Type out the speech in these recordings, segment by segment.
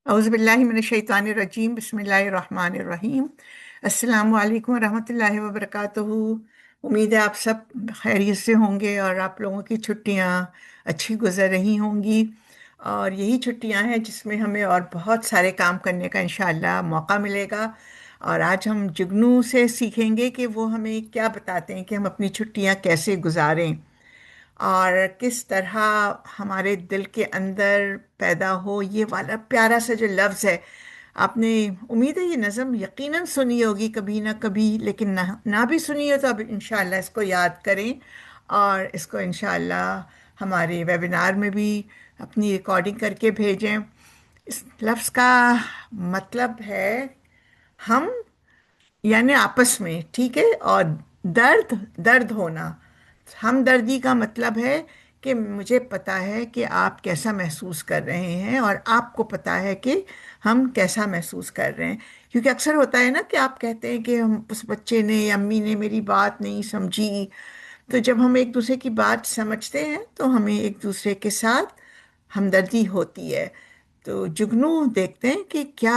औज़ुबिल्लाहिमिनश्शैतानिर्रजीम बिस्मिल्लाहिर्रहमानिर्रहीम। अस्सलामु अलैकुम वरहमतुल्लाहि वबरकातुहू। उम्मीद है आप सब खैरियत से होंगे और आप लोगों की छुट्टियां अच्छी गुजर रही होंगी। और यही छुट्टियां हैं जिसमें हमें और बहुत सारे काम करने का इंशाअल्लाह मौका मिलेगा। और आज हम जुगनू से सीखेंगे कि वो हमें क्या बताते हैं कि हम अपनी छुट्टियां कैसे गुजारें और किस तरह हमारे दिल के अंदर पैदा हो ये वाला प्यारा सा जो लफ्ज़ है। आपने, उम्मीद है ये नज़म यकीनन सुनी होगी कभी ना कभी, लेकिन ना भी सुनी हो तो अब इंशाअल्लाह इसको याद करें और इसको इंशाअल्लाह हमारे वेबिनार में भी अपनी रिकॉर्डिंग करके भेजें। इस लफ्ज़ का मतलब है हम, यानी आपस में, ठीक है। और दर्द, दर्द होना। हमदर्दी का मतलब है कि मुझे पता है कि आप कैसा महसूस कर रहे हैं और आपको पता है कि हम कैसा महसूस कर रहे हैं। क्योंकि अक्सर होता है ना कि आप कहते हैं कि हम, उस बच्चे ने या अम्मी ने मेरी बात नहीं समझी। तो जब हम एक दूसरे की बात समझते हैं तो हमें एक दूसरे के साथ हमदर्दी होती है। तो जुगनू देखते हैं कि क्या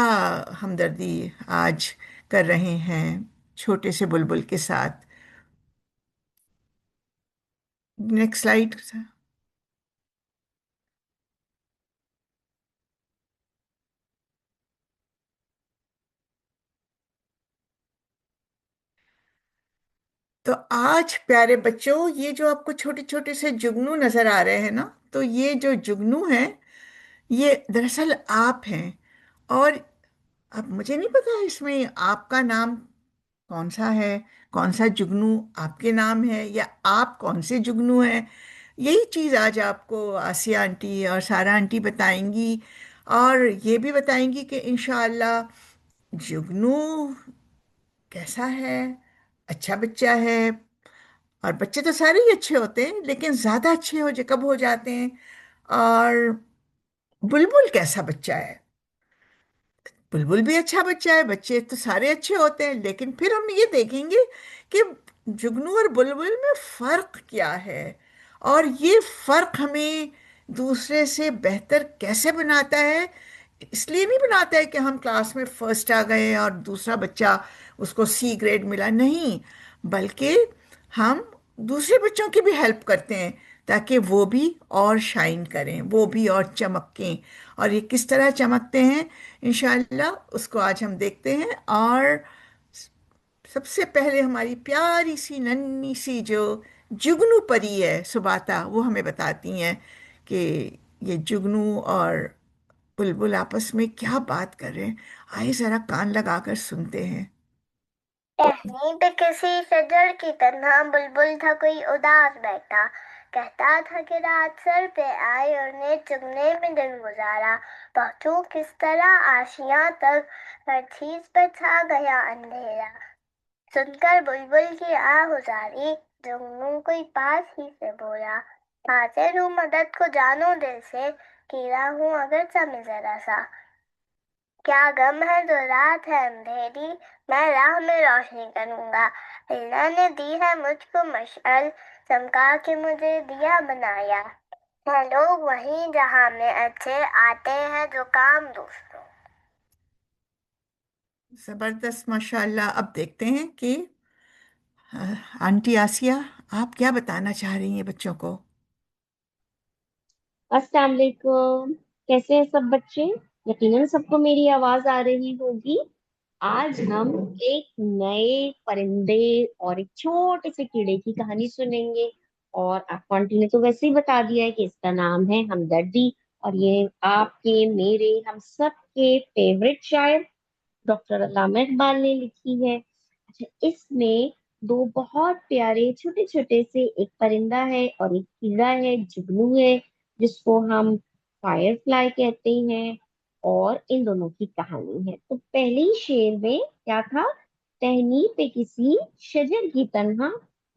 हमदर्दी आज कर रहे हैं छोटे से बुलबुल के साथ। Next slide. तो आज प्यारे बच्चों, ये जो आपको छोटे छोटे से जुगनू नजर आ रहे हैं ना, तो ये जो जुगनू हैं ये दरअसल आप हैं। और अब मुझे नहीं पता इसमें आपका नाम कौन सा है, कौन सा जुगनू आपके नाम है, या आप कौन से जुगनू हैं। यही चीज़ आज आपको आसिया आंटी और सारा आंटी बताएंगी। और ये भी बताएंगी कि इंशाअल्लाह जुगनू कैसा है, अच्छा बच्चा है। और बच्चे तो सारे ही अच्छे होते हैं, लेकिन ज़्यादा अच्छे हो कब हो जाते हैं। और बुलबुल कैसा बच्चा है। बुलबुल भी अच्छा बच्चा है, बच्चे तो सारे अच्छे होते हैं, लेकिन फिर हम ये देखेंगे कि जुगनू और बुलबुल में फर्क क्या है। और ये फर्क हमें दूसरे से बेहतर कैसे बनाता है। इसलिए नहीं बनाता है कि हम क्लास में फर्स्ट आ गए और दूसरा बच्चा, उसको सी ग्रेड मिला, नहीं। बल्कि हम दूसरे बच्चों की भी हेल्प करते हैं ताकि वो भी और शाइन करें, वो भी और चमकें। और ये किस तरह चमकते हैं इंशाल्लाह उसको आज हम देखते हैं। और सबसे पहले हमारी प्यारी सी नन्ही सी जो जुगनू परी है सुबाता, वो हमें बताती हैं कि ये जुगनू और बुलबुल आपस में क्या बात कर रहे हैं। आइए जरा कान लगाकर सुनते हैं। टहनी पे किसी शजर की तरह बुलबुल था कोई उदास बैठा। कहता था कि रात सर पे आई और ने चुगने में दिन गुजारा। पहुंचूं किस तरह आशियां तक, हर चीज पर छा गया अंधेरा। सुनकर बुलबुल की आहुजारी, जुगनू कोई पास ही से बोला। हाजिर हूँ मदद को जानो दिल से, कीड़ा हूँ अगर समय जरा सा। क्या गम है जो रात है अंधेरी, मैं राह में रोशनी करूंगा। अल्लाह ने दी है मुझको मशअल, चमका के मुझे दिया बनाया। है लोग वहीं जहां में अच्छे, आते हैं जो काम दूसरों। जबरदस्त, माशाल्लाह। अब देखते हैं कि आंटी आसिया, आप क्या बताना चाह रही हैं बच्चों को। अस्सलाम वालेकुम। कैसे हैं सब बच्चे? यकीनन सबको मेरी आवाज आ रही होगी। आज हम एक नए परिंदे और एक छोटे से कीड़े की कहानी सुनेंगे। और आपको आंटी ने तो वैसे ही बता दिया है कि इसका नाम है हमदर्दी। और ये आपके, मेरे, हम सबके फेवरेट शायर डॉक्टर अल्लामा इकबाल ने लिखी है। अच्छा, इसमें दो बहुत प्यारे छोटे छोटे से, एक परिंदा है और एक कीड़ा है, जुगनू है, जिसको हम फायर फ्लाई कहते हैं। और इन दोनों की कहानी है। तो पहले ही शेर में क्या था? टहनी पे किसी शजर की तन्हा,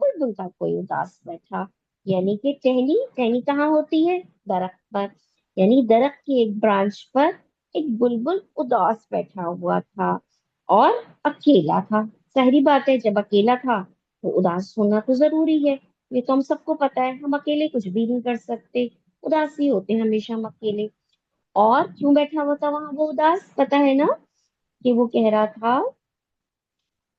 बुलबुल का कोई उदास बैठा। यानी कि टहनी, टहनी कहाँ होती है? दरख्त पर। यानी दरख्त की एक ब्रांच पर एक बुलबुल उदास बैठा हुआ था और अकेला था। सहरी बात है, जब अकेला था तो उदास होना तो जरूरी है। ये तो हम सबको पता है, हम अकेले कुछ भी नहीं कर सकते, उदास ही होते हैं हमेशा हम अकेले। और क्यों बैठा हुआ था वहां वो उदास, पता है ना? कि वो कह रहा था,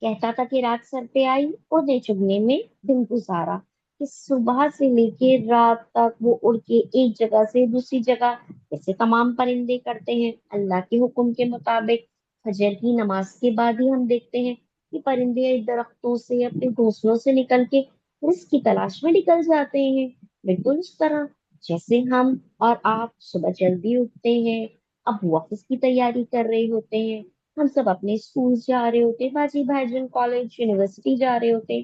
कहता था कि रात सर पे आई और दे चुगने में दिन गुजारा। कि सुबह से लेके रात तक वो उड़ के एक जगह से दूसरी जगह, जैसे तमाम परिंदे करते हैं अल्लाह के हुक्म के मुताबिक। फजर की नमाज के बाद ही हम देखते हैं कि परिंदे दरख्तों से अपने घोंसलों से निकल के रिस्क की तलाश में निकल जाते हैं। बिल्कुल उस तरह जैसे हम और आप सुबह जल्दी उठते हैं, अब वो ऑफिस की तैयारी कर रहे होते हैं, हम सब अपने स्कूल जा रहे होते, बाजी भाईजन कॉलेज यूनिवर्सिटी जा रहे होते।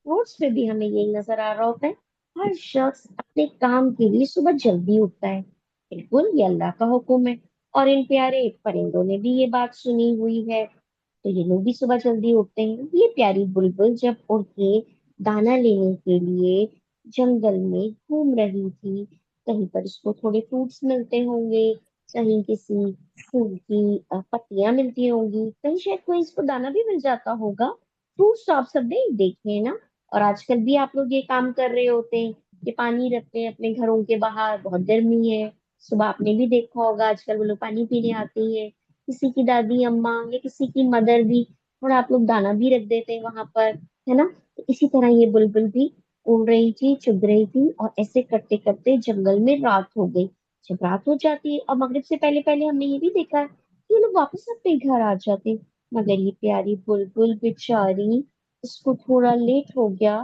रोड्स पे भी हमें यही नजर आ रहा होता है। हर शख्स अपने काम के लिए सुबह जल्दी उठता है। बिल्कुल ये अल्लाह का हुक्म है। और इन प्यारे परिंदों ने भी ये बात सुनी हुई है, तो ये लोग भी सुबह जल्दी उठते हैं। ये प्यारी बुलबुल जब उड़ के दाना लेने के लिए जंगल में घूम रही थी, कहीं पर इसको थोड़े फ्रूट्स मिलते होंगे, कहीं किसी फूल की पत्तियां मिलती होंगी, कहीं शायद कोई इसको दाना भी मिल जाता होगा। फ्रूट्स तो आप सब ने देखे हैं ना। और आजकल भी आप लोग ये काम कर रहे होते हैं कि पानी रखते हैं अपने घरों के बाहर, बहुत गर्मी है। सुबह आपने भी देखा होगा आजकल वो लोग पानी पीने आती है, किसी की दादी अम्मा या किसी की मदर भी थोड़ा आप लोग दाना भी रख देते हैं वहां पर, है ना? तो इसी तरह ये बुलबुल भी उड़ रही थी, चुग रही थी, और ऐसे करते करते जंगल में रात हो गई। जब रात हो जाती है और मगरिब से पहले पहले हमने ये भी देखा है कि ये लोग वापस अपने घर आ जाते हैं। मगर ये प्यारी बुलबुल बेचारी, इसको थोड़ा लेट हो गया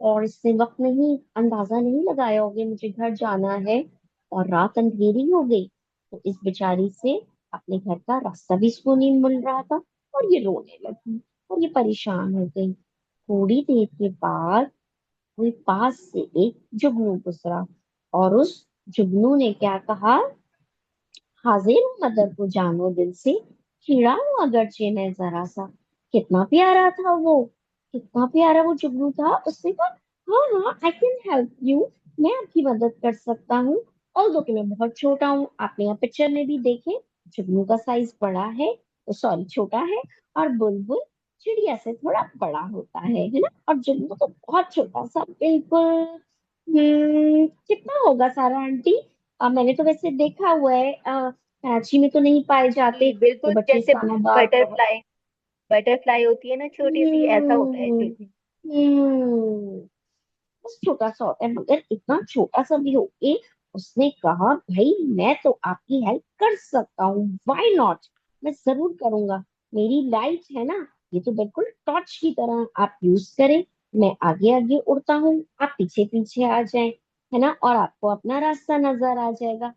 और इसने वक्त नहीं, अंदाजा नहीं लगाया होगा मुझे घर जाना है, और रात अंधेरी हो गई। तो इस बेचारी से अपने घर का रास्ता भी इसको नहीं मिल रहा था, और ये रोने लगी और ये परेशान हो गई। थोड़ी देर के बाद कोई पास से एक जुगनू गुजरा, और उस जुगनू ने क्या कहा, हाजिर हूँ मदर को जानो दिल से, कीड़ा हूँ अगरचे मैं जरा सा। कितना प्यारा था वो, कितना प्यारा वो जुगनू था। उसने कहा, हाँ हाँ आई कैन हेल्प यू, मैं आपकी मदद कर सकता हूँ। और दो कि मैं बहुत छोटा हूँ, आपने यहाँ पिक्चर में भी देखे, जुगनू का साइज बड़ा है, सॉरी छोटा है, और बुलबुल चिड़िया से थोड़ा बड़ा होता है ना? और जुगनू तो बहुत छोटा सा, बिल्कुल कितना होगा सारा आंटी? मैंने तो वैसे देखा हुआ है, कराची में तो नहीं पाए जाते, जी तो बिल्कुल, बच्चे जैसे इस्लामाबाद बहुत। बटरफ्लाई, बटरफ्लाई होती है ना छोटी सी, ऐसा होता है हम्म जुगनू। बस छोटा सा होता है, मगर इतना छोटा सा भी हो के उसने कहा, भाई मैं तो आपकी हेल्प कर सकता हूँ, व्हाई नॉट, मैं जरूर करूंगा। मेरी लाइट है ना, ये तो बिल्कुल टॉर्च की तरह, आप यूज करें। मैं आगे आगे उड़ता हूँ, आप पीछे पीछे आ जाएं, है ना? और आपको अपना रास्ता नजर आ जाएगा।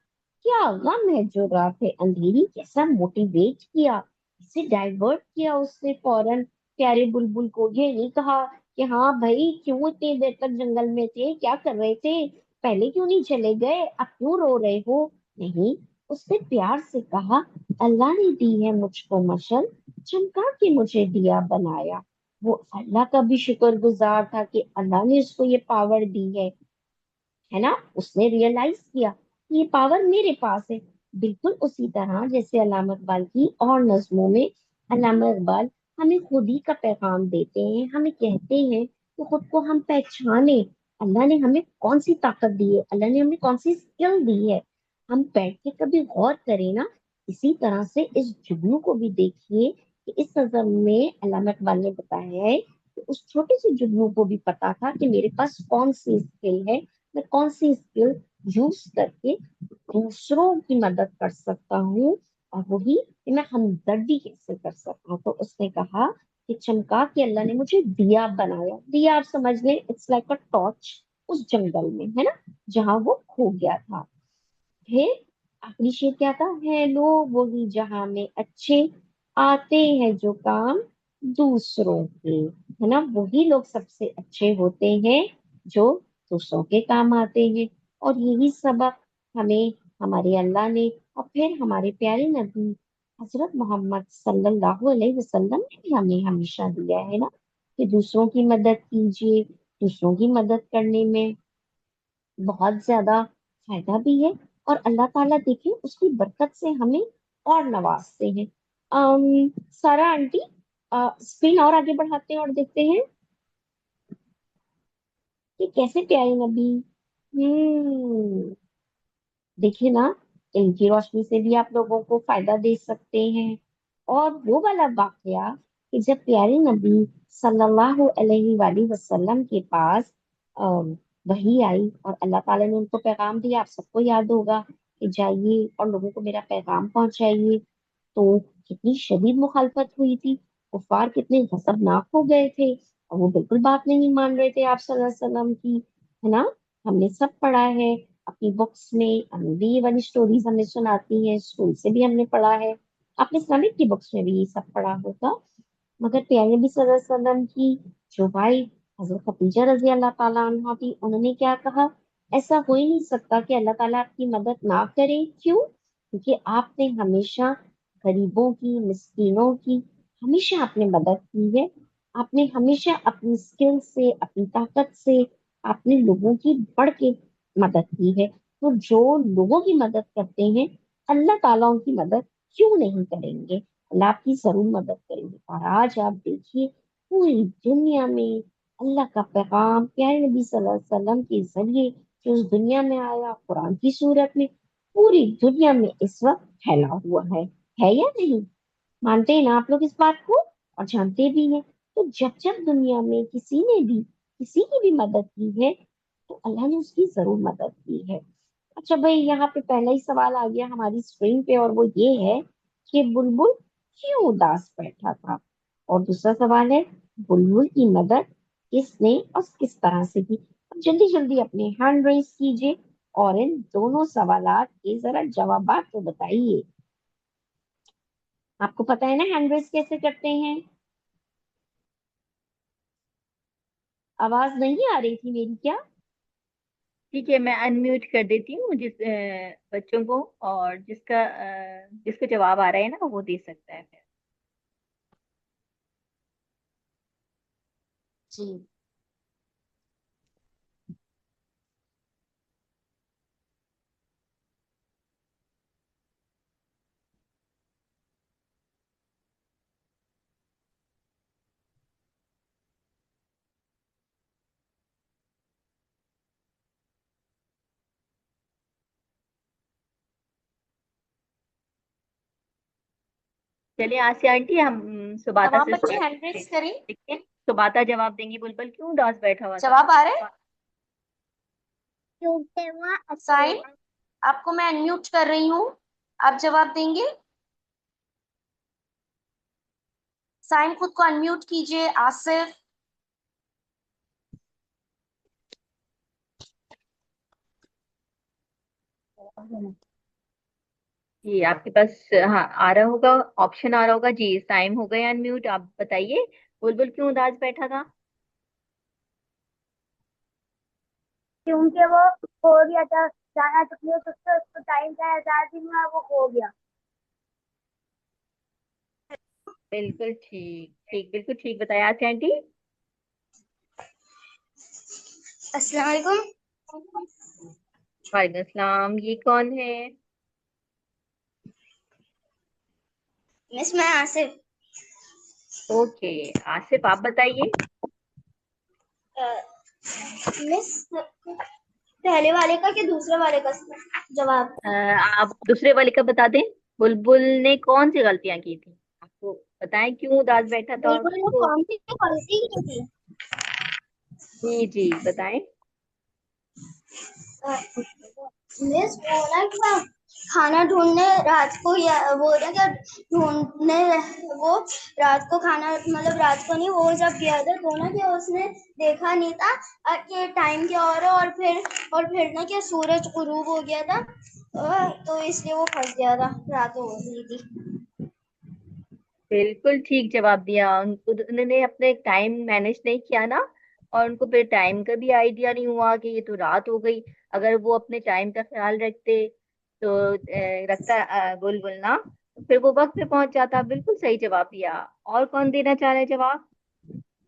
क्या गम है जो रात है अंधेरी, कैसा मोटिवेट किया, इसे डाइवर्ट किया उसने फौरन। प्यारे बुलबुल को ये नहीं कहा कि हाँ भाई क्यों इतनी देर तक जंगल में थे, क्या कर रहे थे, पहले क्यों नहीं चले गए, अब क्यों रो रहे हो? नहीं, उसने प्यार से कहा, अल्लाह ने दी है मुझको मशल, चमका के मुझे दिया बनाया। वो अल्लाह का भी शुक्रगुजार था कि अल्लाह ने उसको ये पावर दी है ना? उसने रियलाइज किया कि ये पावर मेरे पास है। बिल्कुल उसी तरह जैसे अल्लामा इकबाल की और नज्मों में अल्लामा इकबाल हमें खुद ही का पैगाम देते हैं, हमें कहते हैं कि खुद को हम पहचाने। अल्लाह ने हमें कौन सी ताकत दी है, अल्लाह ने हमें कौन सी स्किल दी है, हम बैठ के कभी गौर करें ना। इसी तरह से इस जुगनू को भी देखिए कि इस नजम में अल्लामा इकबाल ने बताया है कि उस छोटे से जुगनू को भी पता था कि मेरे पास कौन सी स्किल है, मैं कौन सी स्किल यूज करके दूसरों की मदद कर सकता हूँ, और वही कि मैं हमदर्दी कैसे कर सकता हूँ। तो उसने कहा कि चमका के अल्लाह ने मुझे दिया बनाया। दिया आप समझ लें, इट्स लाइक अ टॉर्च, उस जंगल में, है ना, जहां वो खो गया था। फिर आखिरी शेर क्या था, है लो वही जहां में अच्छे, आते हैं जो काम दूसरों के, है ना? वही लोग सबसे अच्छे होते हैं जो दूसरों के काम आते हैं। और यही सबक हमें हमारे अल्लाह ने और फिर हमारे प्यारे नबी हजरत मोहम्मद सल्लल्लाहु अलैहि वसल्लम ने भी हमें हमेशा दिया है ना, कि दूसरों की मदद कीजिए। दूसरों की मदद करने में बहुत ज्यादा फायदा भी है, और अल्लाह ताला देखिए उसकी बरकत से हमें और नवाजते हैं। सारा आंटी, स्क्रीन और आगे बढ़ाते हैं और देखते हैं कि कैसे प्यारे नबी, देखिए ना, इनकी रोशनी से भी आप लोगों को फायदा दे सकते हैं। और वो वाला वाकया कि जब प्यारे नबी सल्लल्लाहु अलैहि वसल्लम के पास वही आई और अल्लाह ताला ने उनको पैगाम दिया, आप सबको याद होगा कि जाइए और लोगों को मेरा पैगाम पहुंचाइए। तो कितनी शदीद मुखालफत हुई थी, कुफार कितने गजबनाक हो गए थे और वो बिल्कुल बात नहीं मान रहे थे आप सल्लल्लाहु अलैहि वसल्लम की, है ना। हमने सब पढ़ा है अपनी बुक्स में, हमें भी ये वाली स्टोरीज हमें सुनाती हैं, स्कूल से भी हमने पढ़ा है, आपने इस्लामिक की बुक्स में भी ये सब पढ़ा होगा। मगर प्यारे नबी सल्लल्लाहु अलैहि वसल्लम की जो वाइफ हजरत खदीजा रजी अल्लाह ताला अन्हा थी, उन्होंने क्या कहा, ऐसा हो ही नहीं सकता कि अल्लाह ताला आपकी मदद ना करे। क्यों? क्योंकि आपने हमेशा गरीबों की, मिस्कीनों की हमेशा आपने मदद की है। आपने हमेशा अपनी स्किल से, अपनी ताकत से आपने लोगों की बढ़ के मदद की है। तो जो लोगों की मदद करते हैं, अल्लाह ताला उनकी मदद क्यों नहीं करेंगे, अल्लाह आपकी जरूर मदद करेंगे। और आज आप देखिए पूरी दुनिया में अल्लाह का पैगाम प्यारे नबी सल्लल्लाहु अलैहि वसल्लम के जरिए जो उस दुनिया में आया कुरान की सूरत में, पूरी दुनिया में इस वक्त फैला हुआ है या नहीं? मानते हैं ना आप लोग इस बात को, और जानते भी हैं। तो जब जब दुनिया में किसी ने भी किसी की भी मदद की है, तो अल्लाह ने उसकी जरूर मदद की है। अच्छा भाई, यहाँ पे पहला ही सवाल आ गया हमारी स्क्रीन पे, और वो ये है कि बुलबुल क्यों उदास बैठा था। और दूसरा सवाल है, बुलबुल की मदद किसने और किस तरह से की। अब जल्दी जल्दी अपने हैंड रेस कीजिए और इन दोनों सवालात के जरा जवाब तो बताइए। आपको पता है ना हैंड रेस कैसे करते हैं? आवाज नहीं आ रही थी मेरी क्या? ठीक है, मैं अनम्यूट कर देती हूँ जिस बच्चों को, और जिसका जवाब आ रहा है ना वो दे सकता है फिर। जी। चलिए आसिया आंटी, हम सुबाता तमाम से बच्चे स्टार्ट हैंड करते रेस हैं। करें। ठीक है, सुबाता जवाब देंगी बुलबुल क्यों उदास बैठा हुआ था। जवाब आ रहा है? क्योंकि वो साइन, अकेला। आपको मैं अनम्यूट कर रही हूँ, आप जवाब देंगे। साइन खुद को अनम्यूट कीजिए। आसिफ। जी आपके पास, हाँ आ रहा होगा, ऑप्शन आ रहा होगा जी, टाइम हो गया अनम्यूट, आप बताइए बुलबुल क्यों उदास बैठा था। क्योंकि वो खो गया था, जाना चुके उसको उसको टाइम का एहसास ही नहीं हुआ, वो खो गया। बिल्कुल ठीक ठीक, बिल्कुल ठीक बताया आसिया आंटी। अस्सलाम वालेकुम। वालेकुम अस्सलाम, ये कौन है। मिस, मैं आसिफ। ओके, आसिफ आप बताइए। मिस, पहले वाले का कि दूसरे वाले का जवाब? आप दूसरे वाले का बता दें। बुलबुल ने कौन सी गलतियां की थी, आपको बताएं क्यों उदास बैठा था बुलबुल ने उसको। कौन सी गलती की थी? जी जी बताएं। मिस, वो ना क्या, खाना ढूंढने रात को, या वो ना क्या, ढूंढने, वो रात को खाना, मतलब रात को नहीं, वो जब गया था तो ना क्या उसने देखा नहीं था कि टाइम क्या हो रहा है, और फिर ना क्या सूरज गुरूब हो गया था, तो इसलिए वो फंस गया था, रात हो गई थी। बिल्कुल ठीक जवाब दिया, उन्होंने अपने टाइम मैनेज नहीं किया ना, और उनको फिर टाइम का भी आइडिया नहीं हुआ कि ये तो रात हो गई। अगर वो अपने टाइम का ख्याल रखते तो रखता बुलबुल ना, तो फिर वो वक्त पे पहुंच जाता। बिल्कुल सही जवाब दिया। और कौन देना चाह रहे हैं जवाब।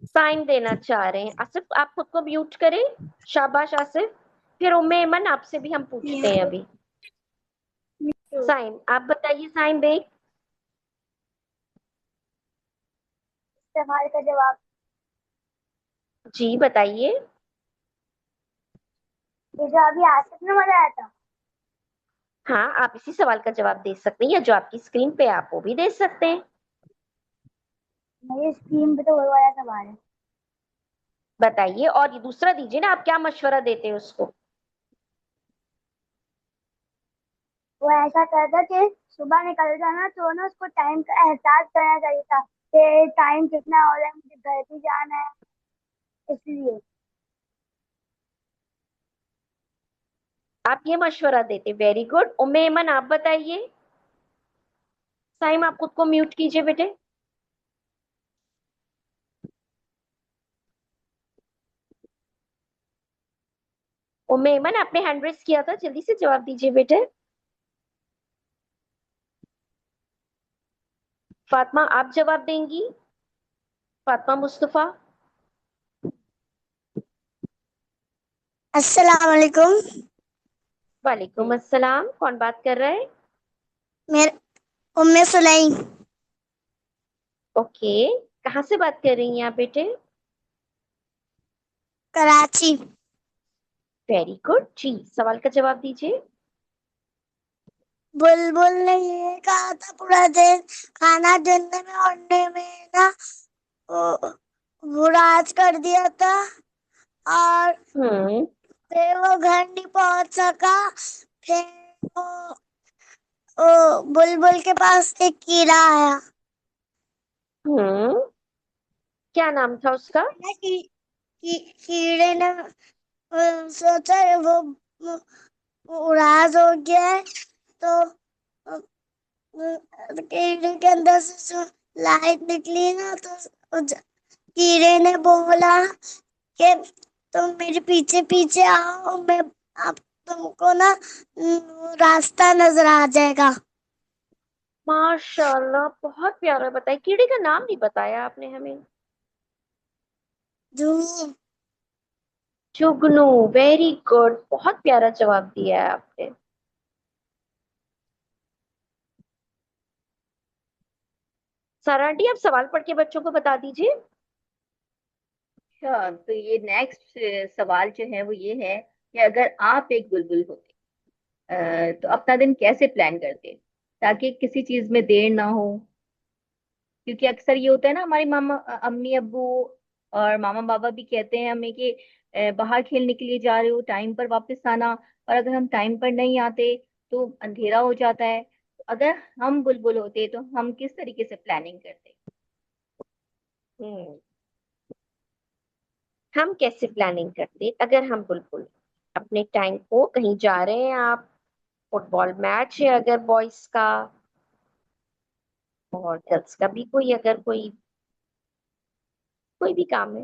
साइन देना चाह रहे हैं। आसिफ आप खुद को म्यूट करें। शाबाश आसिफ। फिर उम्मे ऐमन आपसे भी हम पूछते हैं अभी। साइन आप बताइए, साइन बेग। सवाल का जवाब। जी बताइए। ये जो अभी आसिफ ने बताया था। हाँ, आप इसी सवाल का जवाब दे सकते हैं, या जो आपकी स्क्रीन पे है आप वो भी दे सकते हैं। मेरी स्क्रीन पे तो वो वाला सवाल है। बताइए, और ये दूसरा दीजिए ना, आप क्या मशवरा देते हैं उसको। वो ऐसा करता कि सुबह निकल जाना तो ना उसको टाइम का एहसास करना चाहिए था कि टाइम कितना हो रहा है, मुझे घर भी जाना है, इसलिए। आप ये मशवरा देते, वेरी गुड। उम्मे ऐमन आप बताइए। साइम, आप खुद को म्यूट कीजिए बेटे। उम्मे ऐमन, आपने हैंड रेस किया था, जल्दी से जवाब दीजिए बेटे। फातिमा, आप जवाब देंगी? फातिमा मुस्तफा। अस्सलाम वालेकुम। वालेकुम अस्सलाम, कौन बात कर रहा है? मेरे उम्मे सुलैम। ओके, कहाँ से बात कर रही हैं आप बेटे? कराची। वेरी गुड जी, सवाल का जवाब दीजिए। बुलबुल ने ये कहा था पूरा दिन खाना ढूंढने में और में ना वो वो राज कर दिया था, और हम्म। फिर वो घर नहीं पहुंच सका। फिर वो बुलबुल के पास एक कीड़ा आया हम्म। क्या नाम था उसका? ना कीड़े ने सोचा वो उड़ाज हो गया है, तो अ, कीड़े के अंदर से जो लाइट निकली ना, तो कीड़े ने बोला कि तुम मेरे पीछे पीछे आओ, मैं अब तुमको ना रास्ता नजर आ जाएगा। माशाल्लाह, बहुत प्यारा बताया। कीड़े का नाम नहीं बताया आपने हमें। जुनू। जुगनू, वेरी गुड, बहुत प्यारा जवाब दिया है आपने। सारा आंटी, आप सवाल पढ़ के बच्चों को बता दीजिए। अच्छा, तो ये नेक्स्ट सवाल जो है वो ये है कि अगर आप एक बुलबुल होते तो अपना दिन कैसे प्लान करते ताकि किसी चीज में देर ना हो। क्योंकि अक्सर ये होता है ना, हमारी मामा अम्मी अब्बू और मामा बाबा भी कहते हैं हमें कि बाहर खेलने के लिए जा रहे हो, टाइम पर वापस आना। और अगर हम टाइम पर नहीं आते तो अंधेरा हो जाता है। तो अगर हम बुलबुल होते तो हम किस तरीके से प्लानिंग करते। हम्म। हम कैसे प्लानिंग करते अगर हम बुलबुल अपने टाइम को, कहीं जा रहे हैं आप, फुटबॉल मैच है अगर बॉयज का, और गर्ल्स का भी कोई, अगर कोई कोई भी काम है,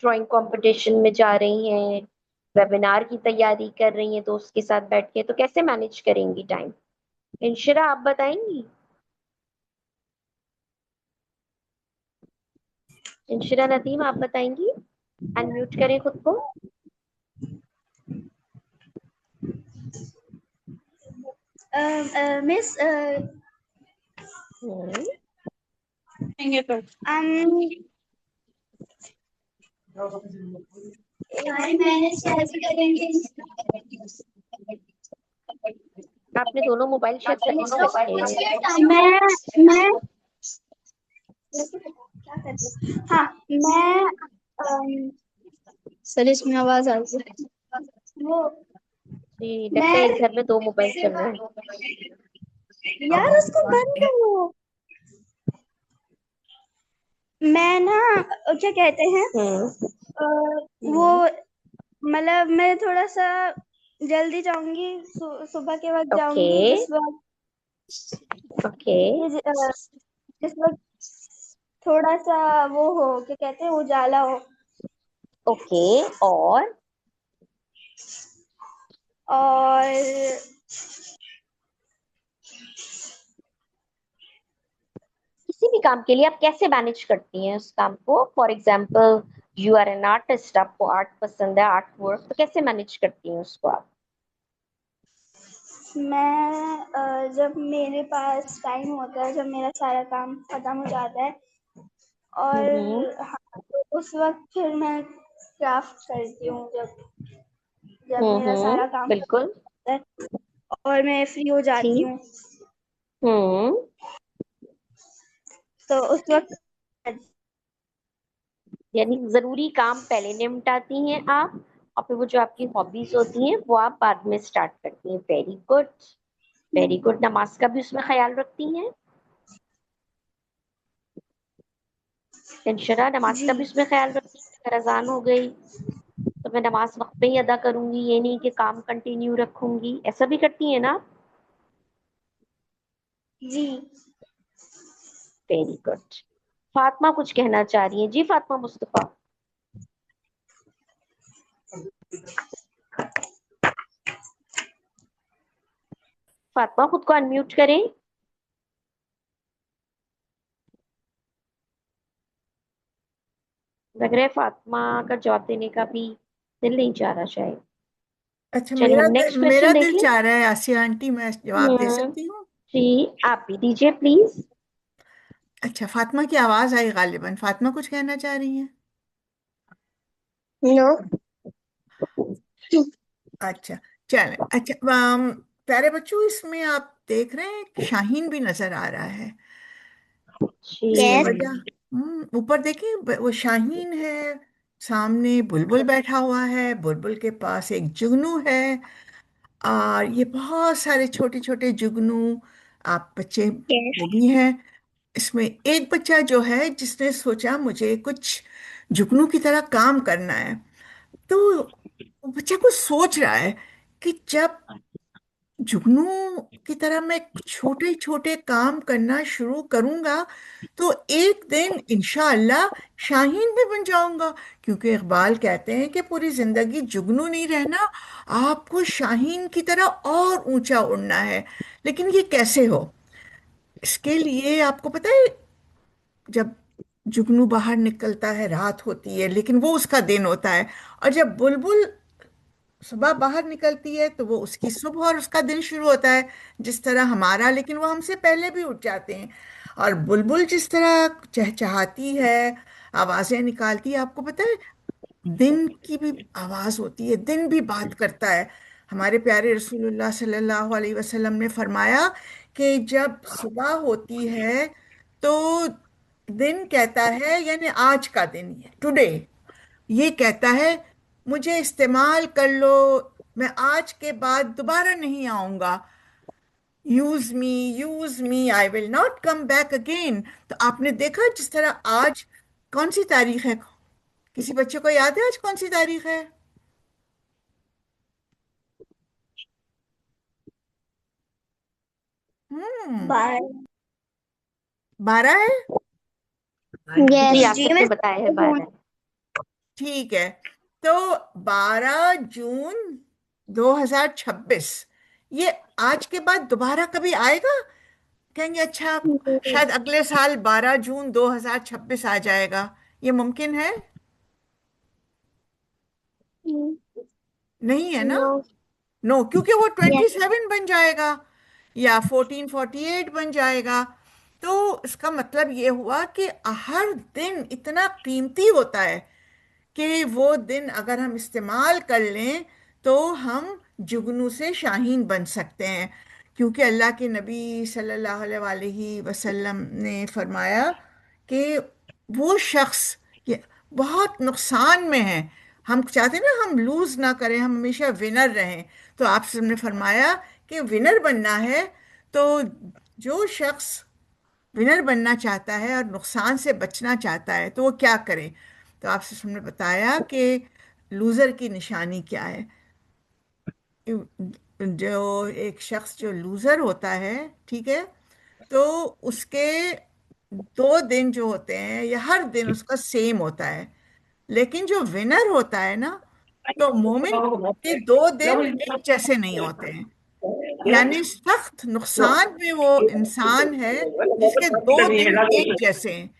ड्राइंग कंपटीशन में जा रही हैं, वेबिनार की तैयारी कर रही हैं दोस्त के साथ बैठ के, तो कैसे मैनेज करेंगी टाइम? इंशिरा, आप बताएंगी? इंशिरा नदीम, आप बताएंगी? अनम्यूट करें खुद को। मिस हम्म। मैनेज कैसे करेंगे? आपने दोनों मोबाइल शायद साइड में रखे हैं। मैं क्या करती हूँ? हाँ, मैं सर इसमें आवाज आ रही है। वो जी, लगता है मैं एक घर में दो मोबाइल चल रहे हैं। यार उसको बंद करो। मैं ना क्या कहते हैं, हम्म। अ, वो हम्म। मतलब मैं थोड़ा सा जल्दी जाऊंगी, सुबह के वक्त ओके। जाऊंगी, जिस वक्त ओके। जिस वक्त थोड़ा सा वो हो, क्या कहते हैं, उजाला हो। ओके। और और किसी भी काम के लिए आप कैसे मैनेज करती हैं उस काम को? For example, you are an artist, आपको आर्ट पसंद है, आर्ट वर्क, तो कैसे मैनेज करती हैं उसको आप? मैं जब मेरे पास टाइम होता है, जब मेरा सारा काम खत्म हो जाता है, हम्म। और हाँ, तो उस वक्त फिर मैं क्राफ्ट करती हूँ, जब जब मेरा सारा काम खत्म बिल्कुल। होता है। और मैं फ्री हो जाती ठीक। हूँ। हम्म। तो उस वक्त यानी जरूरी काम पहले निपटाती हैं आप, और फिर वो जो आपकी हॉबीज होती हैं वो आप बाद में स्टार्ट करती हैं। Very good. Very good. नमाज का भी उसमें ख्याल रखती हैं? इंशाल्लाह नमाज जी का भी उसमें ख्याल रखती हैं, अगर अजान हो गई तो मैं नमाज वक्त पे ही अदा करूंगी, ये नहीं कि काम कंटिन्यू रखूंगी, ऐसा भी करती है ना? जी। Very good. फातिमा कुछ कहना चाह रही है जी, फातिमा मुस्तफा। फातिमा खुद को अनम्यूट करें। लग रहा है फातिमा का जवाब देने का भी दिल नहीं चाह रहा शायद। अच्छा, चलिए हम नेक्स्ट मेरा क्वेश्चन देख दिल लें। चाह रहा है आसिया आंटी, मैं जवाब दे हम्म। सकती हूँ? जी, आप भी दीजिए प्लीज। अच्छा, फातिमा की आवाज आई गालिबन, फातिमा कुछ कहना चाह रही हैं? नो। अच्छा, चलें। अच्छा, प्यारे बच्चों, इसमें आप देख रहे हैं शाहीन भी नजर आ रहा है। यस। बेवजह ऊपर देखिए, वो शाहीन है, सामने बुलबुल बैठा हुआ है, बुलबुल के पास एक जुगनू है, और ये बहुत सारे छोटे छोटे जुगनू आप बच्चे यस। वो भी हैं। इसमें एक बच्चा जो है जिसने सोचा मुझे कुछ जुगनू की तरह काम करना है, तो वो बच्चा कुछ सोच रहा है कि जब जुगनू की तरह मैं छोटे छोटे काम करना शुरू करूंगा तो एक दिन इंशाअल्लाह शाहीन भी बन जाऊंगा। क्योंकि इकबाल कहते हैं कि पूरी जिंदगी जुगनू नहीं रहना, आपको शाहीन की तरह और ऊंचा उड़ना है। लेकिन ये कैसे हो? इसके लिए आपको पता है, जब जुगनू बाहर निकलता है रात होती है लेकिन वो उसका दिन होता है, और जब बुलबुल सुबह बाहर निकलती है तो वो उसकी सुबह और उसका दिन शुरू होता है, जिस तरह हमारा, लेकिन वो हमसे पहले भी उठ जाते हैं। और बुलबुल जिस तरह चहचहाती है, आवाजें निकालती है, आपको पता है दिन की भी आवाज होती है, दिन भी बात करता है। हमारे प्यारे रसूलुल्लाह सल्लल्लाहु अलैहि वसल्लम ने फरमाया कि जब सुबह होती है तो दिन कहता है, यानी आज का दिन, टुडे, ये कहता है मुझे इस्तेमाल कर लो, मैं आज के बाद दोबारा नहीं आऊंगा। Use me, I will not come back again. तो आपने देखा जिस तरह आज कौन सी तारीख है? किसी बच्चे को याद है आज कौन सी तारीख है? हम्म, बाय। 12 है। जी, यस जी, आसिफ मैं ने बताया है 12। ठीक है, तो 12 जून 2026, ये आज के बाद दोबारा कभी आएगा? कहेंगे अच्छा, शायद अगले साल 12 जून 2026 आ जाएगा, ये मुमकिन है? नहीं है ना? नो। नो, क्योंकि वो ट्वेंटी यस। सेवन बन जाएगा या 1448 बन जाएगा। तो इसका मतलब ये हुआ कि हर दिन इतना कीमती होता है कि वो दिन अगर हम इस्तेमाल कर लें तो हम जुगनू से शाहीन बन सकते हैं। क्योंकि अल्लाह के नबी सल्लल्लाहु अलैहि वसल्लम ने फरमाया कि वो शख्स ये बहुत नुकसान में है। हम चाहते हैं ना हम लूज ना करें, हम हमेशा विनर रहें। तो आप सबने फरमाया कि विनर बनना है, तो जो शख्स विनर बनना चाहता है और नुकसान से बचना चाहता है तो वो क्या करे? तो आपसे हमने बताया कि लूजर की निशानी क्या है। जो एक शख्स जो लूजर होता है, ठीक है, तो उसके 2 दिन जो होते हैं या हर दिन उसका सेम होता है। लेकिन जो विनर होता है ना, तो मोमिन के 2 दिन एक जैसे नहीं होते हैं। यानी सख्त नुकसान में वो इंसान है जिसके 2 दिन एक जैसे हैं।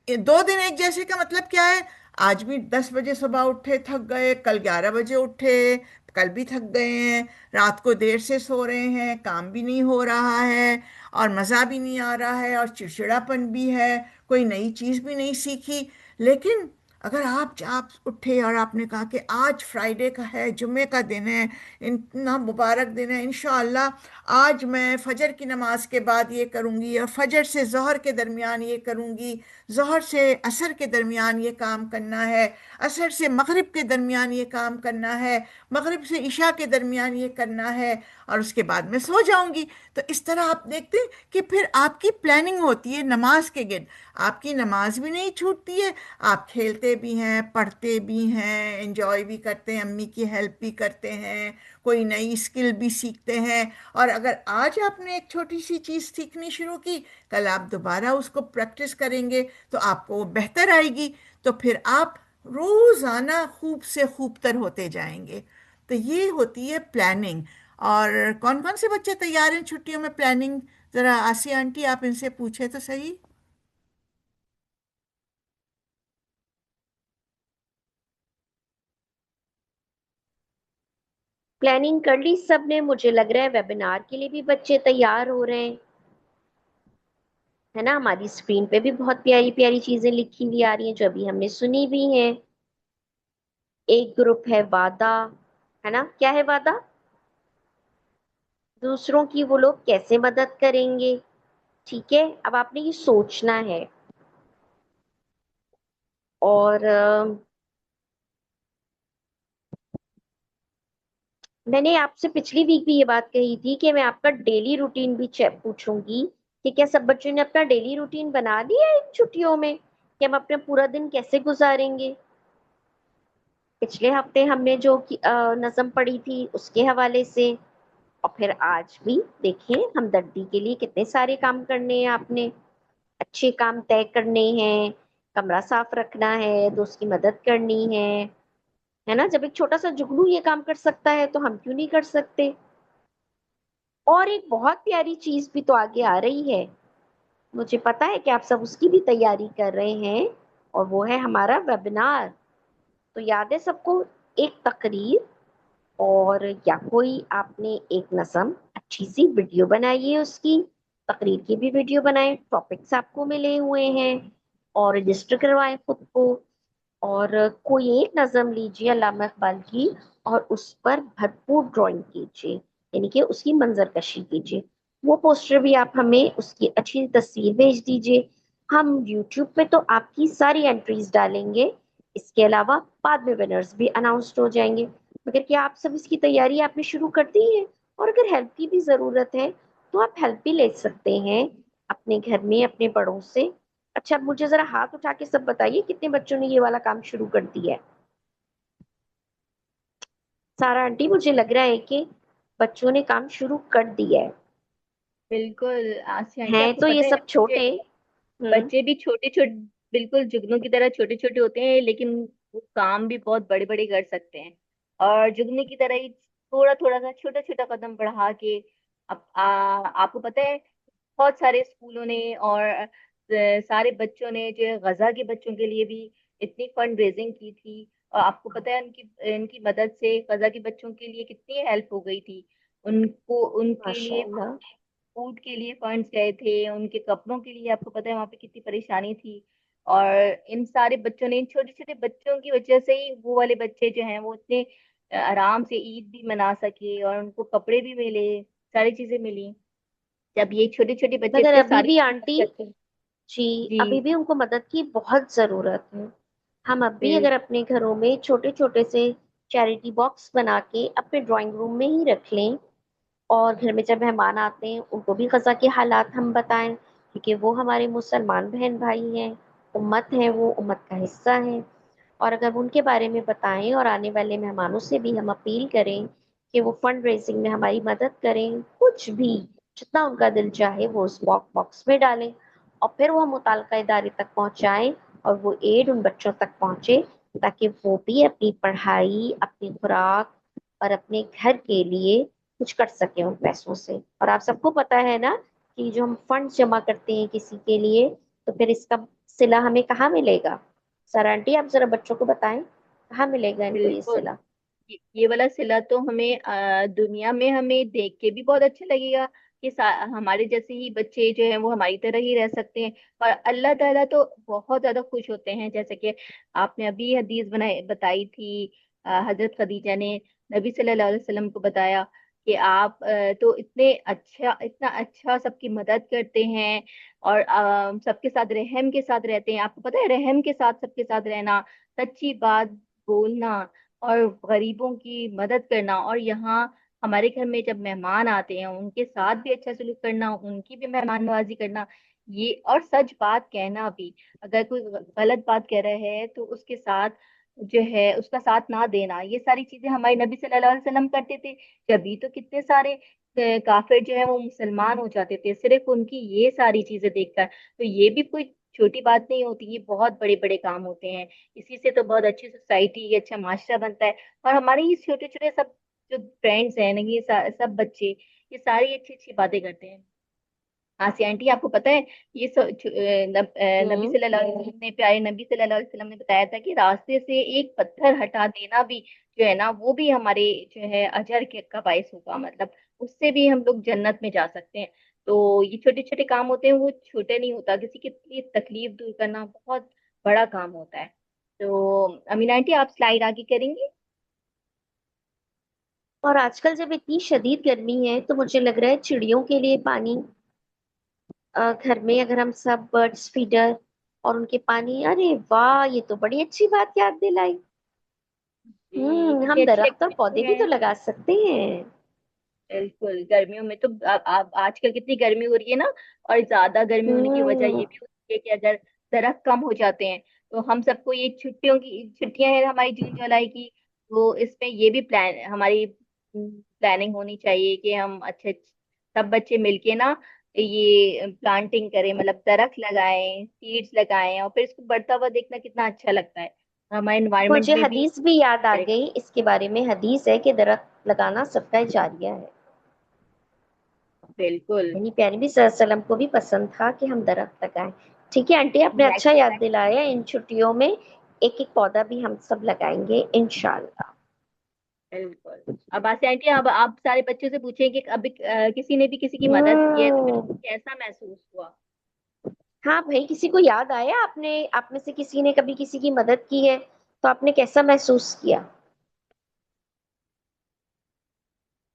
ये 2 दिन एक जैसे का मतलब क्या है? आज भी 10 बजे सुबह उठे, थक गए, कल 11 बजे उठे, कल भी थक गए हैं, रात को देर से सो रहे हैं, काम भी नहीं हो रहा है, और मज़ा भी नहीं आ रहा है, और चिड़चिड़ापन भी है, कोई नई चीज़ भी नहीं सीखी। लेकिन अगर आप उठे और आपने कहा कि आज फ्राइडे का है, जुम्मे का दिन है, इतना मुबारक दिन है, इंशाअल्लाह आज मैं फजर की नमाज के बाद ये करूंगी और फजर से जोहर के दरमियान ये करूंगी, जोहर से असर के दरमियान ये काम करना है, असर से मगरिब के दरमियान ये काम करना है, मगरिब से इशा के दरमियान ये करना है, और उसके बाद मैं सो जाऊंगी। तो इस तरह आप देखते हैं कि फिर आपकी प्लानिंग होती है नमाज के गिर्द। आपकी नमाज भी नहीं छूटती है, आप खेलते भी हैं, पढ़ते भी हैं, एंजॉय भी करते हैं, अम्मी की हेल्प भी करते हैं, कोई नई स्किल भी सीखते हैं। और अगर आज आपने एक छोटी सी चीज़ सीखनी शुरू की, कल आप दोबारा उसको प्रैक्टिस करेंगे तो आपको वो बेहतर आएगी। तो फिर आप रोज़ाना खूब से खूबतर होते जाएंगे। तो ये होती है प्लानिंग। और कौन कौन से बच्चे तैयार हैं छुट्टियों में प्लानिंग? ज़रा आसिया आंटी आप इनसे पूछे तो सही। प्लानिंग कर ली सबने, मुझे लग रहा है वेबिनार के लिए भी बच्चे तैयार हो रहे हैं, है ना। हमारी स्क्रीन पे भी बहुत प्यारी प्यारी चीजें लिखी हुई आ रही हैं जो अभी हमने सुनी भी हैं। एक ग्रुप है वादा, है ना, क्या है वादा? दूसरों की वो लोग कैसे मदद करेंगे। ठीक है, अब आपने ये सोचना है। और मैंने आपसे पिछली वीक भी ये बात कही थी कि मैं आपका डेली रूटीन भी चेक पूछूंगी कि क्या सब बच्चों ने अपना डेली रूटीन बना दिया है इन छुट्टियों में, कि हम अपना पूरा दिन कैसे गुजारेंगे। पिछले हफ्ते हमने जो नज़म पढ़ी थी उसके हवाले से, और फिर आज भी देखिए हमदर्दी के लिए कितने सारे काम करने हैं आपने। अच्छे काम तय करने हैं, कमरा साफ रखना है, दोस्त की मदद करनी है ना। जब एक छोटा सा जुगनू ये काम कर सकता है तो हम क्यों नहीं कर सकते। और एक बहुत प्यारी चीज भी तो आगे आ रही है, मुझे पता है कि आप सब उसकी भी तैयारी कर रहे हैं, और वो है हमारा वेबिनार। तो याद है सबको, एक तकरीर, और या कोई आपने एक नज़म अच्छी सी वीडियो बनाई है उसकी, तकरीर की भी वीडियो बनाए, टॉपिक्स आपको मिले हुए हैं, और रजिस्टर करवाएं खुद को। और कोई एक नज़म लीजिए अल्लामा इकबाल की, और उस पर भरपूर ड्राइंग कीजिए, यानी कि उसकी मंजरकशी कीजिए। वो पोस्टर भी आप हमें उसकी अच्छी तस्वीर भेज दीजिए। हम यूट्यूब पे तो आपकी सारी एंट्रीज डालेंगे, इसके अलावा बाद में विनर्स भी अनाउंस्ड हो जाएंगे। मगर क्या आप सब इसकी तैयारी आपने शुरू कर दी है? और अगर हेल्प की भी जरूरत है तो आप हेल्प भी ले सकते हैं अपने घर में अपने बड़ों से। अच्छा, अब मुझे जरा हाथ उठा के सब बताइए कितने बच्चों ने ये वाला काम शुरू कर दिया है। सारा आंटी, मुझे लग रहा है कि बच्चों ने काम शुरू कर दिया है। बिल्कुल आसिया आंटी, हैं आपको तो ये पता है सब बच्चे छोटे। हम्म। बच्चे भी छोटे छोटे, बिल्कुल जुगनू की तरह छोटे छोटे होते हैं, लेकिन वो काम भी बहुत बड़े बड़े कर सकते हैं। और जुगनू की तरह ही थोड़ा थोड़ा सा छोटा छोटा कदम बढ़ा के आपको पता है बहुत सारे स्कूलों ने और सारे बच्चों ने जो गजा के बच्चों के लिए भी इतनी फंड रेजिंग की थी। और आपको पता है उनकी इनकी मदद से गजा के बच्चों के लिए कितनी हेल्प हो गई थी। उनको उनके लिए माशाल्लाह। फूड के लिए फंड्स गए थे, उनके कपड़ों के लिए आपको पता है वहां पे कितनी परेशानी थी। और इन सारे बच्चों ने, इन छोटे छोटे बच्चों की वजह से ही वो वाले बच्चे जो हैं वो इतने आराम से ईद भी मना सके और उनको कपड़े भी मिले, सारी चीजें मिली। जब ये छोटे छोटे बच्चे मगर इतने अभी सारी भी मेहनत आंटी करते हैं। जी, अभी जी भी उनको मदद की बहुत जरूरत है। हम अब भी बिल अगर अपने घरों में छोटे छोटे से चैरिटी बॉक्स बना के अपने ड्राइंग रूम में ही रख लें, और घर में जब मेहमान आते हैं उनको भी गजा के हालात हम बताएं, क्योंकि वो हमारे मुसलमान बहन भाई हैं, उम्मत है, वो उम्मत का हिस्सा है। और अगर वो उनके बारे में बताएं और आने वाले मेहमानों से भी हम अपील करें कि वो फंड रेजिंग में हमारी मदद करें, कुछ भी जितना उनका दिल चाहे वो उस बॉक्स में डालें, और फिर वो मुताल्लिका इदारे तक पहुंचाएं, और वो एड उन बच्चों तक पहुंचे, ताकि वो भी अपनी पढ़ाई, अपनी खुराक और अपने घर के लिए कुछ कर सके उन पैसों से। और आप सबको पता है ना कि जो हम फंड जमा करते हैं किसी के लिए, तो फिर इसका सिला हमें कहाँ मिलेगा। सर आंटी, आप जरा बच्चों को बताएं कहाँ मिलेगा इनको ये बिल्कुल। सिला। ये वाला सिला तो हमें दुनिया में हमें देख के भी बहुत अच्छा लगेगा हमारे जैसे ही बच्चे जो हैं वो हमारी तरह ही रह सकते हैं। और अल्लाह ताला तो बहुत ज्यादा खुश होते हैं, जैसे कि आपने अभी हदीस बताई थी। हजरत खदीजा ने नबी सल्लल्लाहु अलैहि वसल्लम को बताया कि आप तो इतना अच्छा सबकी मदद करते हैं, और सबके साथ रहम के साथ रहते हैं। आपको पता है, रहम के साथ सबके साथ रहना, सच्ची बात बोलना, और गरीबों की मदद करना, और यहाँ हमारे घर में जब मेहमान आते हैं उनके साथ भी अच्छा सलूक करना, उनकी भी मेहमान नवाजी करना, ये और सच बात कहना भी। अगर कोई गलत बात कह रहा है तो उसके साथ जो है उसका साथ ना देना, ये सारी चीजें हमारे नबी सल्लल्लाहु अलैहि वसल्लम करते थे। जभी तो कितने सारे काफिर जो है वो मुसलमान हो जाते थे, सिर्फ उनकी ये सारी चीजें देखकर। तो ये भी कोई छोटी बात नहीं होती, ये बहुत बड़े बड़े काम होते हैं। इसी से तो बहुत अच्छी सोसाइटी, अच्छा माशरा बनता है। और हमारे ये छोटे छोटे सब जो फ्रेंड्स हैं ना, ये सब बच्चे ये सारी अच्छी अच्छी बातें करते हैं। आसी आंटी, आपको पता है ये नबी हम्म। सल्लल्लाहु अलैहि वसल्लम ने, प्यारे नबी सल्लल्लाहु अलैहि वसल्लम ने बताया था कि रास्ते से एक पत्थर हटा देना भी जो है ना, वो भी हमारे जो है अजर के का बायस होगा, मतलब उससे भी हम लोग जन्नत में जा सकते हैं। तो ये छोटे छोटे काम होते हैं, वो छोटे नहीं होता, किसी की तकलीफ दूर करना बहुत बड़ा काम होता है। तो अमीना आंटी, आप स्लाइड आगे करेंगे। और आजकल जब इतनी शदीद गर्मी है तो मुझे लग रहा है चिड़ियों के लिए पानी, घर में अगर हम सब बर्ड्स फीडर और उनके पानी, अरे वाह, ये तो बड़ी अच्छी बात याद दिलाई। कितनी हम अच्छी दरख्त और एक्टिविटी पौधे भी है। तो लगा सकते हैं। बिल्कुल, गर्मियों में तो अब आजकल कितनी गर्मी हो रही है ना, और ज्यादा गर्मी होने की वजह हम्म। ये भी होती है कि अगर दरख्त कम हो जाते हैं, तो हम सबको ये छुट्टियां हैं हमारी जून जुलाई की, तो इसमें ये भी हमारी प्लानिंग होनी चाहिए कि हम अच्छे सब बच्चे मिलके ना ये प्लांटिंग करें, मतलब दरख्त लगाएं, सीड्स लगाएं, और फिर इसको बढ़ता हुआ देखना कितना अच्छा लगता है, हमारे इन्वायरमेंट मुझे में भी। हदीस भी याद आ गई इसके बारे में। हदीस है कि दरख्त लगाना सबका जारिया है। बिल्कुल। यानी प्यारे भी सल्लम को भी पसंद था कि हम दरख्त लगाएं। ठीक है आंटी, आपने अच्छा याद दिलाया। इन छुट्टियों में एक एक पौधा भी हम सब लगाएंगे इंशाल्लाह। बिल्कुल। अब आसिया आंटी, अब आप सारे बच्चों से पूछें कि अभी किसी ने भी किसी की मदद की है तो फिर हम्म। उनको कैसा महसूस हुआ। हाँ भाई, किसी को याद आया, आपने आप में से किसी ने कभी किसी की मदद की है तो आपने कैसा महसूस किया?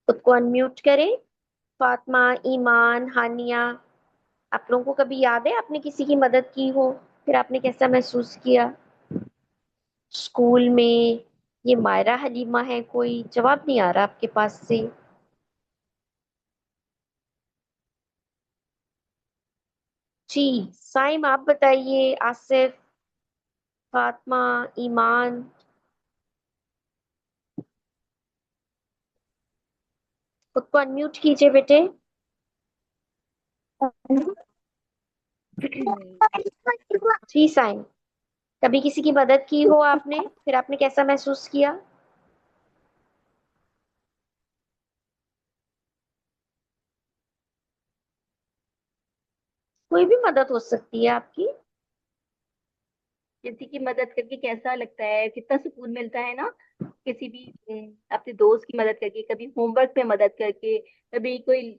खुद को अनम्यूट करें। फातिमा, ईमान, हानिया, आप लोगों को कभी याद है आपने किसी की मदद की हो, फिर आपने कैसा महसूस किया? स्कूल में? ये मायरा हलीमा है, कोई जवाब नहीं आ रहा आपके पास से। जी, साइम आप बताइए, आसिफ, फातिमा, ईमान, खुद को अनम्यूट कीजिए बेटे। जी साइम, कभी किसी की मदद की हो आपने, फिर आपने कैसा महसूस किया? कोई भी मदद हो सकती है आपकी। किसी की मदद करके कैसा लगता है, कितना सुकून मिलता है ना। किसी भी अपने दोस्त की मदद करके, कभी होमवर्क में मदद करके, कभी कोई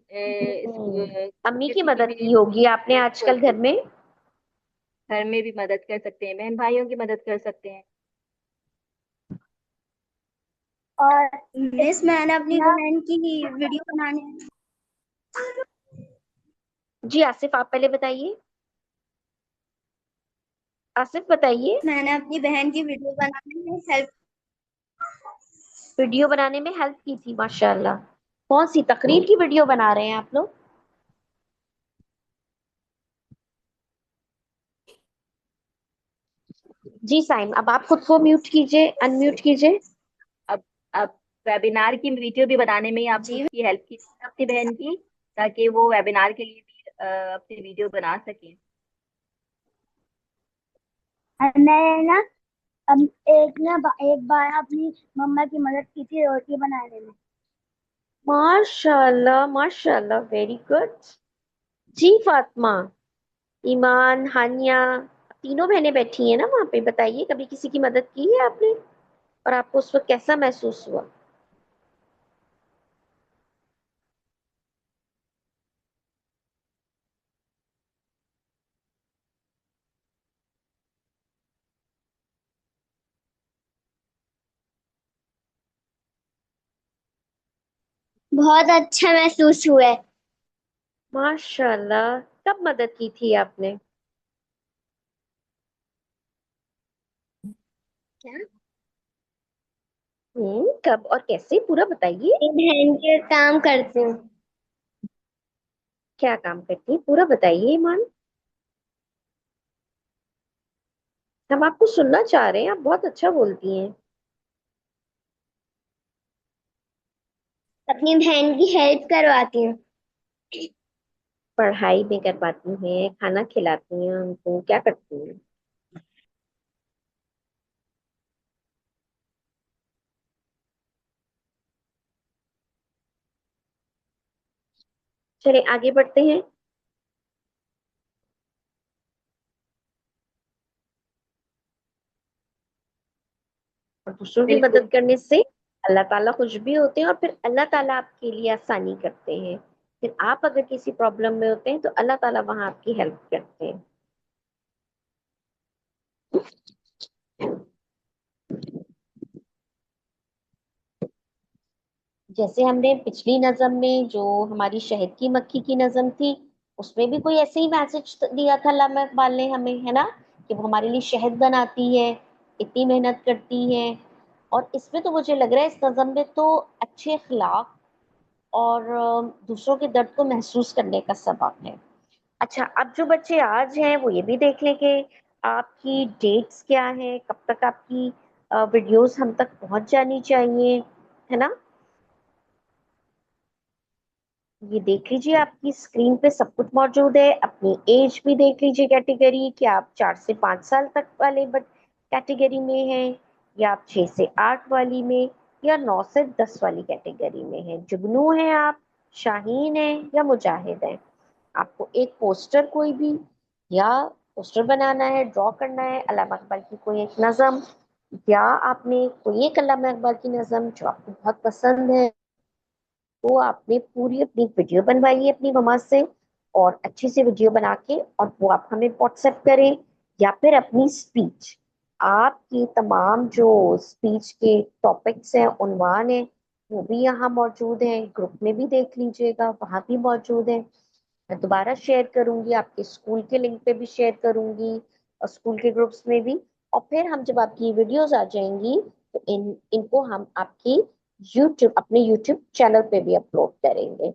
अम्मी की किसी की मदद भी। की होगी आपने बिल्कुल आजकल घर बिल्कुल। में। घर में भी मदद कर सकते हैं, बहन भाइयों की मदद कर सकते हैं। और मिस, मैंने अपनी बहन की वीडियो बनाने जी आसिफ, आप पहले बताइए। आसिफ बताइए। मैंने अपनी बहन की वीडियो बनाने में हेल्प। वीडियो बनाने में हेल्प की थी, माशाल्लाह। कौन सी तकरीर की वीडियो बना रहे हैं आप लोग? जी साइम, अब आप खुद को म्यूट कीजिए, अनम्यूट कीजिए। अब वेबिनार की वीडियो भी बनाने में ही आपने जी, उसकी हेल्प की थी अपनी बहन की, ताकि वो वेबिनार के लिए भी अपनी वीडियो बना सके। मैं ना अब एक बार अपनी मम्मा की मदद की थी रोटी बनाने में। माशाल्लाह माशाल्लाह, वेरी गुड। जी फातिमा, ईमान, हानिया, तीनों बहनें बैठी हैं ना वहां पे, बताइए कभी किसी की मदद की है आपने और आपको उस वक्त कैसा महसूस हुआ? बहुत अच्छा महसूस हुआ है। माशाल्लाह। कब मदद की थी आपने? क्या? कब और कैसे, पूरा बताइए। मेरी बहन के काम करती हूँ। क्या काम करती है, पूरा बताइए ईमान। हम आपको सुनना चाह रहे हैं, आप बहुत अच्छा बोलती हैं। अपनी बहन की हेल्प करवाती हूँ। पढ़ाई में करवाती हैं, खाना खिलाती हैं उनको, क्या करती हैं? चलिए आगे बढ़ते हैं। और दूसरों की बिल्कुल। मदद करने से अल्लाह ताला खुश भी होते हैं, और फिर अल्लाह ताला आपके लिए आसानी करते हैं। फिर आप अगर किसी प्रॉब्लम में होते हैं तो अल्लाह ताला वहां आपकी हेल्प करते हैं। जैसे हमने पिछली नज़म में जो हमारी शहद की मक्खी की नज़म थी, उसमें भी कोई ऐसे ही मैसेज दिया था अल्लामा इकबाल ने हमें, है ना, कि वो हमारे लिए शहद बनाती है, इतनी मेहनत करती है। और इसमें तो मुझे लग रहा है इस नज़म में तो अच्छे अखलाक और दूसरों के दर्द को महसूस करने का सबक है। अच्छा, अब जो बच्चे आज हैं वो ये भी देख लें कि आपकी डेट्स क्या हैं, कब तक आपकी वीडियोस हम तक पहुंच जानी चाहिए, है ना। ये देख लीजिए, आपकी स्क्रीन पे सब कुछ मौजूद है। अपनी एज भी देख लीजिए कैटेगरी, कि आप 4 से 5 साल तक वाले कैटेगरी में हैं, या आप 6 से 8 वाली में, या 9 से 10 वाली कैटेगरी में हैं। जुगनू हैं आप, शाहीन हैं, या मुजाहिद हैं। आपको एक पोस्टर कोई भी, या पोस्टर बनाना है, ड्रॉ करना है अल्लामा इकबाल की कोई एक नज़म, या आपने कोई एक अल्लामा इकबाल की नज़म जो आपको बहुत पसंद है, वो आपने पूरी अपनी वीडियो बनवाई है अपनी मम्मा से, और अच्छी सी वीडियो बना के और वो आप हमें व्हाट्सएप करें। या फिर अपनी स्पीच, आपकी तमाम जो स्पीच के टॉपिक्स हैं, उन्वान है, वो भी यहाँ मौजूद हैं। ग्रुप में भी देख लीजिएगा, वहां भी मौजूद है। मैं दोबारा शेयर करूंगी, आपके स्कूल के लिंक पे भी शेयर करूंगी, और स्कूल के ग्रुप्स में भी। और फिर हम जब आपकी वीडियोस आ जाएंगी तो इनको हम आपकी यूट्यूब, अपने यूट्यूब चैनल पे भी अपलोड करेंगे।